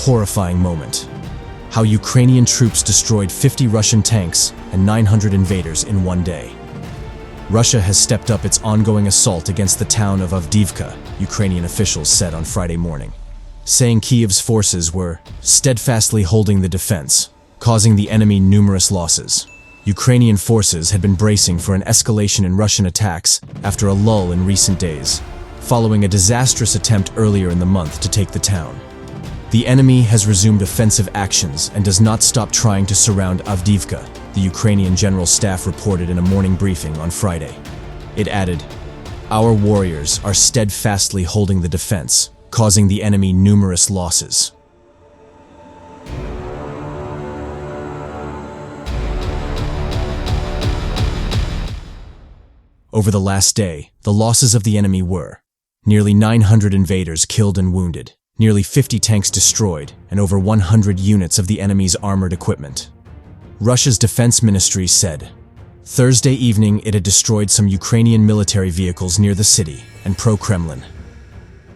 horrifying moment. How Ukrainian troops destroyed 50 Russian tanks and 900 invaders in one day. Russia has stepped up its ongoing assault against the town of Avdiivka, Ukrainian officials said on Friday morning, saying Kyiv's forces were steadfastly holding the defense, causing the enemy numerous losses. Ukrainian forces had been bracing for an escalation in Russian attacks after a lull in recent days, following a disastrous attempt earlier in the month to take the town. The enemy has resumed offensive actions and does not stop trying to surround Avdiivka, the Ukrainian General Staff reported in a morning briefing on Friday. It added, "Our warriors are steadfastly holding the defense, causing the enemy numerous losses." Over the last day, the losses of the enemy were nearly 900 invaders killed and wounded, nearly 50 tanks destroyed, and over 100 units of the enemy's armored equipment. Russia's defense ministry said Thursday evening it had destroyed some Ukrainian military vehicles near the city and pro-Kremlin.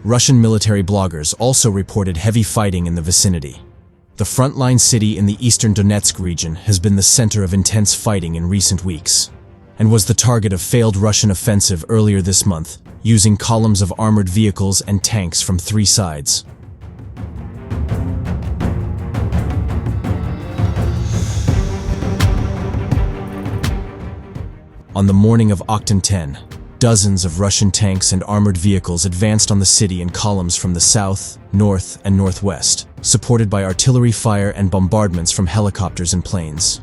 Russian military bloggers also reported heavy fighting in the vicinity. The frontline city in the eastern Donetsk region has been the center of intense fighting in recent weeks, and was the target of failed Russian offensive earlier this month, using columns of armored vehicles and tanks from three sides. On the morning of October 10, dozens of Russian tanks and armored vehicles advanced on the city in columns from the south, north, and northwest, supported by artillery fire and bombardments from helicopters and planes.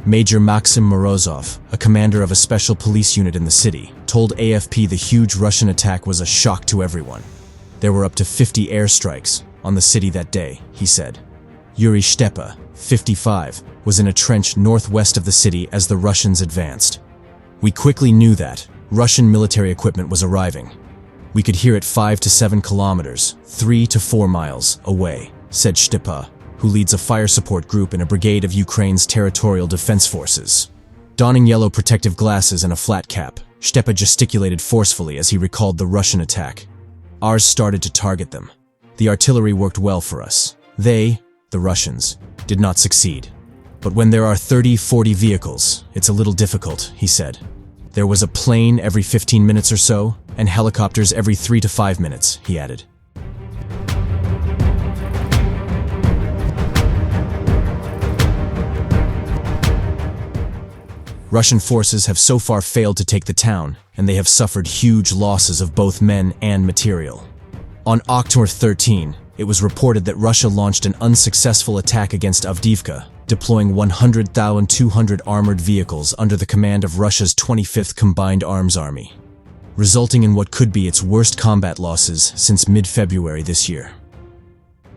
Major Maxim Morozov, a commander of a special police unit in the city, told AFP the huge Russian attack was a shock to everyone. There were up to 50 airstrikes on the city that day, he said. Yuri Stepa, 55, was in a trench northwest of the city as the Russians advanced. "We quickly knew that Russian military equipment was arriving. We could hear it 5 to 7 kilometers, 3 to 4 miles away," said Stepa, who leads a fire support group in a brigade of Ukraine's territorial defense forces. Donning yellow protective glasses and a flat cap, Stepa gesticulated forcefully as he recalled the Russian attack. "Ours started to target them. The artillery worked well for us. They, the Russians, did not succeed. But when there are 30-40 vehicles, it's a little difficult," he said. "There was a plane every 15 minutes or so, and helicopters every 3 to 5 minutes," he added. Russian forces have so far failed to take the town, and they have suffered huge losses of both men and material. On October 13, it was reported that Russia launched an unsuccessful attack against Avdiivka, deploying 100,200 armored vehicles under the command of Russia's 25th Combined Arms Army, resulting in what could be its worst combat losses since mid-February this year.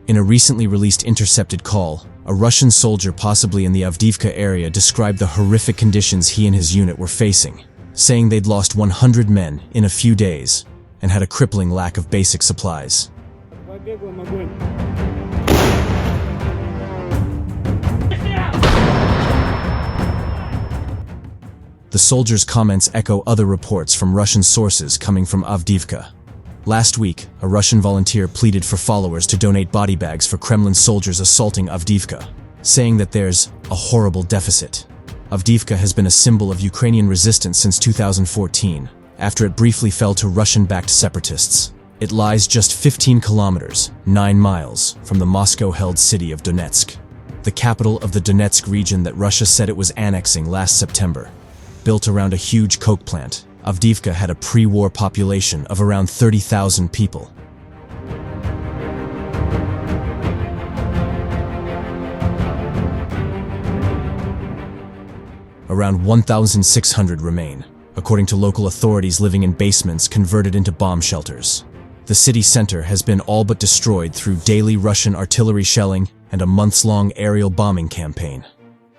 In a recently released intercepted call, a Russian soldier possibly in the Avdiivka area described the horrific conditions he and his unit were facing, saying they'd lost 100 men in a few days and had a crippling lack of basic supplies. The soldier's comments echo other reports from Russian sources coming from Avdiivka. Last week, a Russian volunteer pleaded for followers to donate body bags for Kremlin soldiers assaulting Avdiivka, saying that there's a horrible deficit. Avdiivka has been a symbol of Ukrainian resistance since 2014, after it briefly fell to Russian-backed separatists. It lies just 15 kilometers, 9 miles, from the Moscow-held city of Donetsk, the capital of the Donetsk region that Russia said it was annexing last September. Built around a huge coke plant, Avdiivka had a pre-war population of around 30,000 people. Around 1,600 remain, according to local authorities living in basements converted into bomb shelters. The city center has been all but destroyed through daily Russian artillery shelling and a months-long aerial bombing campaign.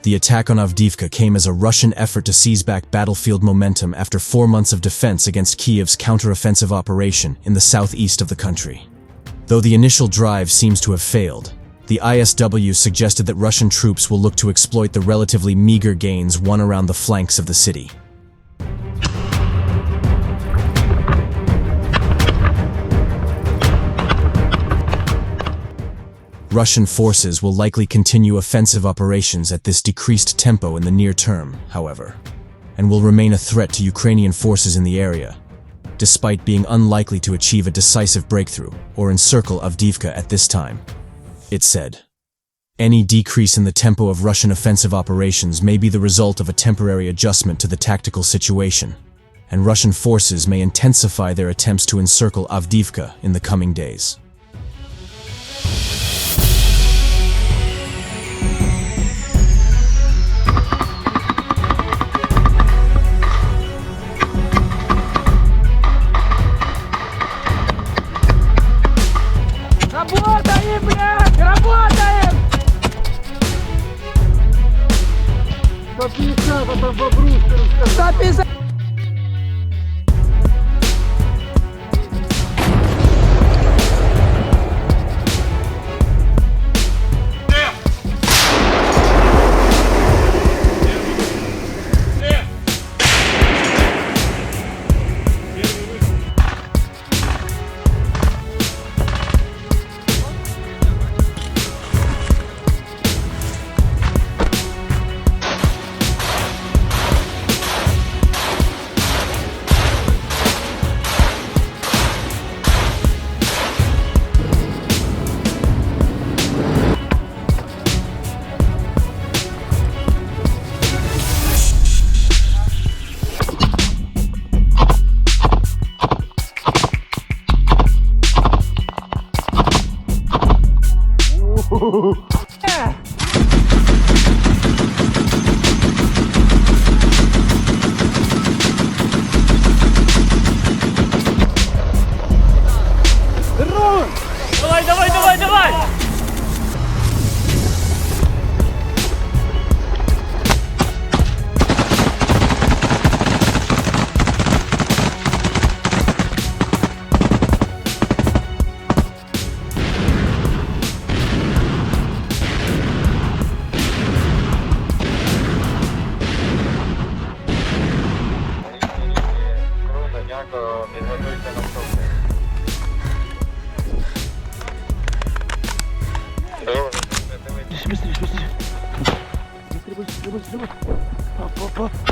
The attack on Avdiivka came as a Russian effort to seize back battlefield momentum after 4 months of defense against Kyiv's counteroffensive operation in the southeast of the country. Though the initial drive seems to have failed, the ISW suggested that Russian troops will look to exploit the relatively meager gains won around the flanks of the city. Russian forces will likely continue offensive operations at this decreased tempo in the near term, however, and will remain a threat to Ukrainian forces in the area, despite being unlikely to achieve a decisive breakthrough or encircle Avdiivka at this time. It said, any decrease in the tempo of Russian offensive operations may be the result of a temporary adjustment to the tactical situation, and Russian forces may intensify their attempts to encircle Avdiivka in the coming days. Работаем, блядь! Работаем! 150, а там бобрушка рассказала. 150! Давай, давай, давай, давай! Круто, дякую, підготуйте наступний. Добре, дивіться. Быстрее, быстрее! Быстрее, быстрее, быстрее! Оп, оп, оп!